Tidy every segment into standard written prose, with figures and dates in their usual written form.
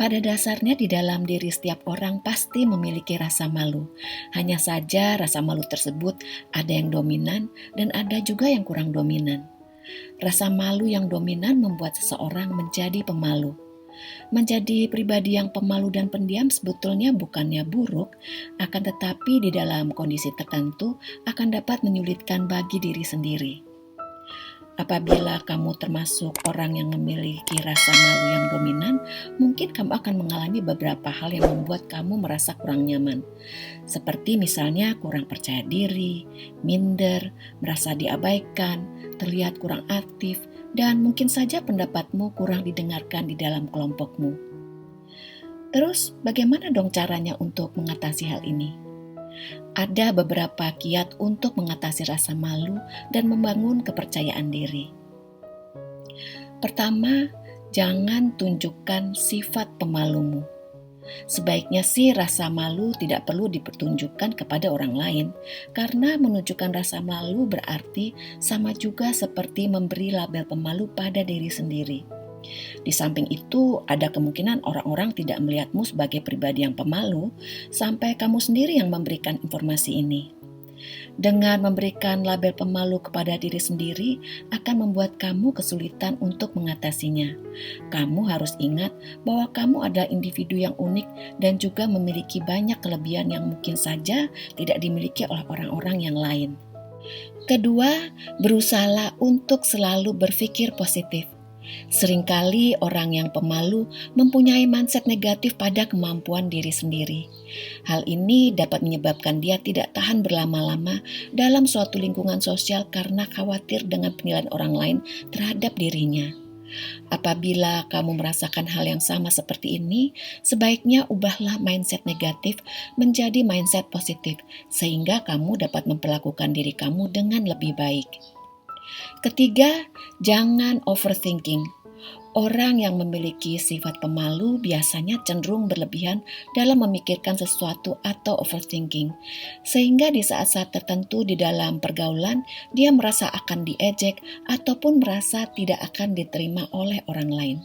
Pada dasarnya di dalam diri setiap orang pasti memiliki rasa malu. Hanya saja rasa malu tersebut ada yang dominan dan ada juga yang kurang dominan. Rasa malu yang dominan membuat seseorang menjadi pemalu. Menjadi pribadi yang pemalu dan pendiam sebetulnya bukannya buruk, akan tetapi di dalam kondisi tertentu akan dapat menyulitkan bagi diri sendiri. Apabila kamu termasuk orang yang memiliki rasa malu yang dominan, mungkin kamu akan mengalami beberapa hal yang membuat kamu merasa kurang nyaman. Seperti misalnya kurang percaya diri, minder, merasa diabaikan, terlihat kurang aktif, dan mungkin saja pendapatmu kurang didengarkan di dalam kelompokmu. Terus, bagaimana dong caranya untuk mengatasi hal ini? Ada beberapa kiat untuk mengatasi rasa malu dan membangun kepercayaan diri. Pertama, jangan tunjukkan sifat pemalumu. Sebaiknya sih rasa malu tidak perlu dipertunjukkan kepada orang lain, karena menunjukkan rasa malu berarti sama juga seperti memberi label pemalu pada diri sendiri. Di samping itu, ada kemungkinan orang-orang tidak melihatmu sebagai pribadi yang pemalu sampai kamu sendiri yang memberikan informasi ini. Dengan memberikan label pemalu kepada diri sendiri akan membuat kamu kesulitan untuk mengatasinya. Kamu harus ingat bahwa kamu adalah individu yang unik dan juga memiliki banyak kelebihan yang mungkin saja tidak dimiliki oleh orang-orang yang lain. Kedua, berusahalah untuk selalu berpikir positif. Seringkali orang yang pemalu mempunyai mindset negatif pada kemampuan diri sendiri. Hal ini dapat menyebabkan dia tidak tahan berlama-lama dalam suatu lingkungan sosial karena khawatir dengan penilaian orang lain terhadap dirinya. Apabila kamu merasakan hal yang sama seperti ini, sebaiknya ubahlah mindset negatif menjadi mindset positif, sehingga kamu dapat memperlakukan diri kamu dengan lebih baik. Ketiga, jangan overthinking. Orang yang memiliki sifat pemalu biasanya cenderung berlebihan dalam memikirkan sesuatu atau overthinking, sehingga di saat-saat tertentu di dalam pergaulan dia merasa akan diejek ataupun merasa tidak akan diterima oleh orang lain.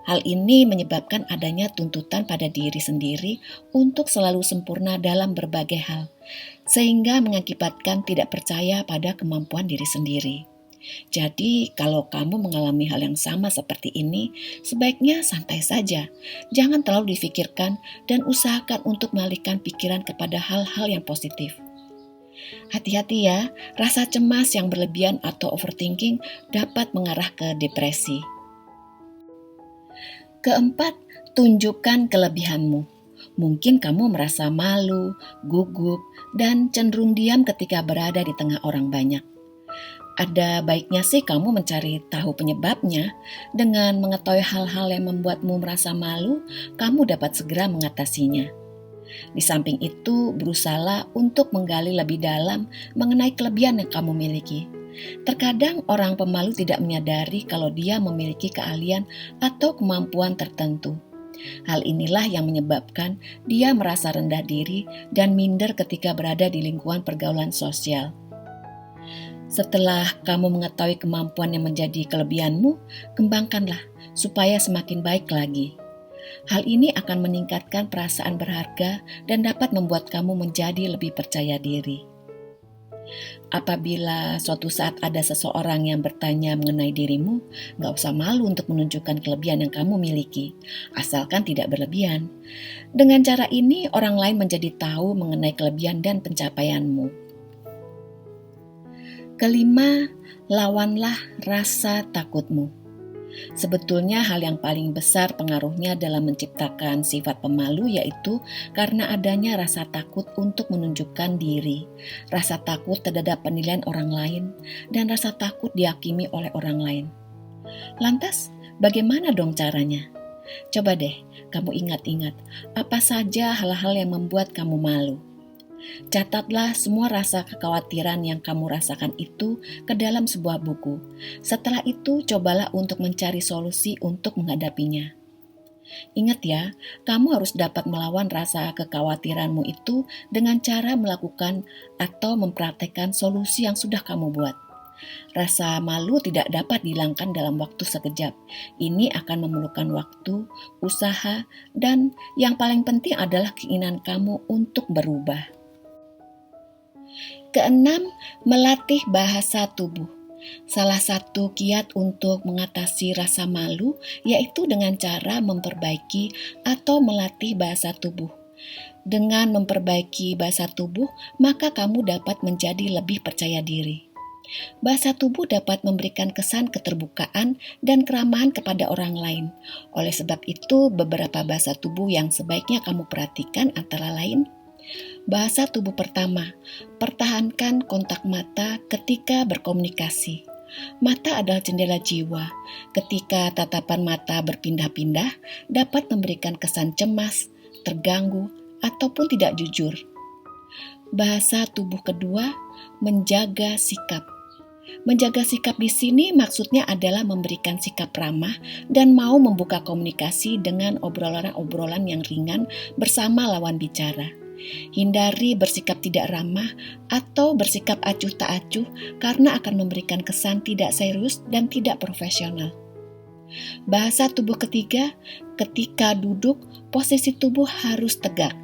Hal ini menyebabkan adanya tuntutan pada diri sendiri untuk selalu sempurna dalam berbagai hal, sehingga mengakibatkan tidak percaya pada kemampuan diri sendiri. Jadi, kalau kamu mengalami hal yang sama seperti ini, sebaiknya santai saja. Jangan terlalu difikirkan dan usahakan untuk mengalihkan pikiran kepada hal-hal yang positif. Hati-hati ya, rasa cemas yang berlebihan atau overthinking dapat mengarah ke depresi. Keempat, tunjukkan kelebihanmu. Mungkin kamu merasa malu, gugup, dan cenderung diam ketika berada di tengah orang banyak. Ada baiknya sih kamu mencari tahu penyebabnya. Dengan mengetahui hal-hal yang membuatmu merasa malu, kamu dapat segera mengatasinya. Di samping itu, berusahalah untuk menggali lebih dalam mengenai kelebihan yang kamu miliki. Terkadang orang pemalu tidak menyadari kalau dia memiliki keahlian atau kemampuan tertentu. Hal inilah yang menyebabkan dia merasa rendah diri dan minder ketika berada di lingkungan pergaulan sosial. Setelah kamu mengetahui kemampuan yang menjadi kelebihanmu, kembangkanlah supaya semakin baik lagi. Hal ini akan meningkatkan perasaan berharga dan dapat membuat kamu menjadi lebih percaya diri. Apabila suatu saat ada seseorang yang bertanya mengenai dirimu, gak usah malu untuk menunjukkan kelebihan yang kamu miliki, asalkan tidak berlebihan. Dengan cara ini, orang lain menjadi tahu mengenai kelebihan dan pencapaianmu. Kelima, lawanlah rasa takutmu. Sebetulnya hal yang paling besar pengaruhnya dalam menciptakan sifat pemalu yaitu karena adanya rasa takut untuk menunjukkan diri, rasa takut terhadap penilaian orang lain, dan rasa takut dihakimi oleh orang lain. Lantas, bagaimana dong caranya? Coba deh, kamu ingat-ingat apa saja hal-hal yang membuat kamu malu. Catatlah semua rasa kekhawatiran yang kamu rasakan itu ke dalam sebuah buku. Setelah itu, cobalah untuk mencari solusi untuk menghadapinya. Ingat ya, kamu harus dapat melawan rasa kekhawatiranmu itu dengan cara melakukan atau mempraktekkan solusi yang sudah kamu buat. Rasa malu tidak dapat dihilangkan dalam waktu sekejap. Ini akan memerlukan waktu, usaha, dan yang paling penting adalah keinginan kamu untuk berubah. Keenam, melatih bahasa tubuh. Salah satu kiat untuk mengatasi rasa malu yaitu dengan cara memperbaiki atau melatih bahasa tubuh. Dengan memperbaiki bahasa tubuh, maka kamu dapat menjadi lebih percaya diri. Bahasa tubuh dapat memberikan kesan keterbukaan dan keramahan kepada orang lain. Oleh sebab itu, beberapa bahasa tubuh yang sebaiknya kamu perhatikan antara lain: bahasa tubuh pertama, pertahankan kontak mata ketika berkomunikasi. Mata adalah jendela jiwa. Ketika tatapan mata berpindah-pindah, dapat memberikan kesan cemas, terganggu, ataupun tidak jujur. Bahasa tubuh kedua, menjaga sikap. Menjaga sikap di sini maksudnya adalah memberikan sikap ramah dan mau membuka komunikasi dengan obrolan-obrolan yang ringan bersama lawan bicara. Hindari bersikap tidak ramah atau bersikap acuh tak acuh karena akan memberikan kesan tidak serius dan tidak profesional. Bahasa tubuh ketiga, ketika duduk, posisi tubuh harus tegak.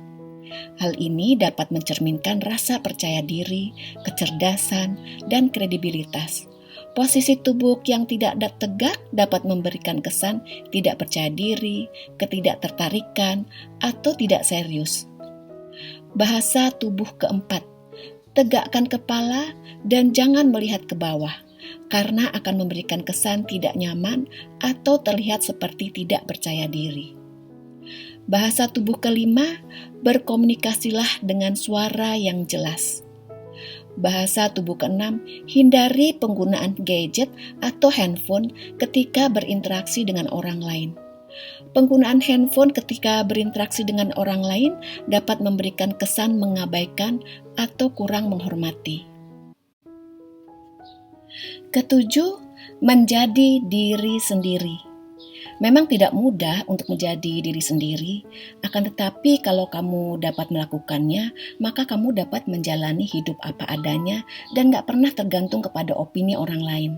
Hal ini dapat mencerminkan rasa percaya diri, kecerdasan, dan kredibilitas. Posisi tubuh yang tidak tegak dapat memberikan kesan tidak percaya diri, ketidaktertarikan, atau tidak serius. Bahasa tubuh keempat, tegakkan kepala dan jangan melihat ke bawah, karena akan memberikan kesan tidak nyaman atau terlihat seperti tidak percaya diri. Bahasa tubuh kelima, berkomunikasilah dengan suara yang jelas. Bahasa tubuh keenam, hindari penggunaan gadget atau handphone ketika berinteraksi dengan orang lain. Penggunaan handphone ketika berinteraksi dengan orang lain dapat memberikan kesan mengabaikan atau kurang menghormati. Ketujuh, menjadi diri sendiri. Memang tidak mudah untuk menjadi diri sendiri, akan tetapi kalau kamu dapat melakukannya, maka kamu dapat menjalani hidup apa adanya dan gak pernah tergantung kepada opini orang lain.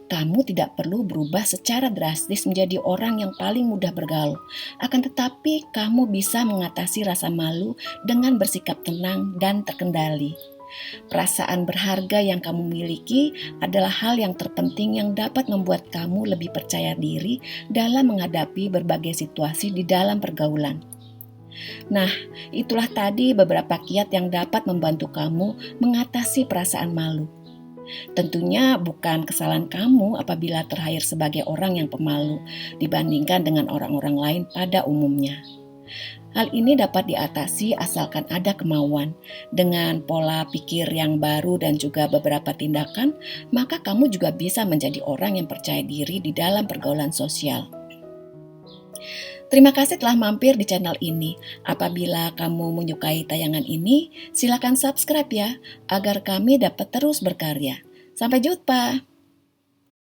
Kamu tidak perlu berubah secara drastis menjadi orang yang paling mudah bergaul, akan tetapi kamu bisa mengatasi rasa malu dengan bersikap tenang dan terkendali. Perasaan berharga yang kamu miliki adalah hal yang terpenting yang dapat membuat kamu lebih percaya diri dalam menghadapi berbagai situasi di dalam pergaulan. Nah, itulah tadi beberapa kiat yang dapat membantu kamu mengatasi perasaan malu. Tentunya bukan kesalahan kamu apabila terlahir sebagai orang yang pemalu dibandingkan dengan orang-orang lain pada umumnya. Hal ini dapat diatasi asalkan ada kemauan. Dengan pola pikir yang baru dan juga beberapa tindakan, maka kamu juga bisa menjadi orang yang percaya diri di dalam pergaulan sosial. Terima kasih telah mampir di channel ini. Apabila kamu menyukai tayangan ini, silakan subscribe ya, agar kami dapat terus berkarya. Sampai jumpa.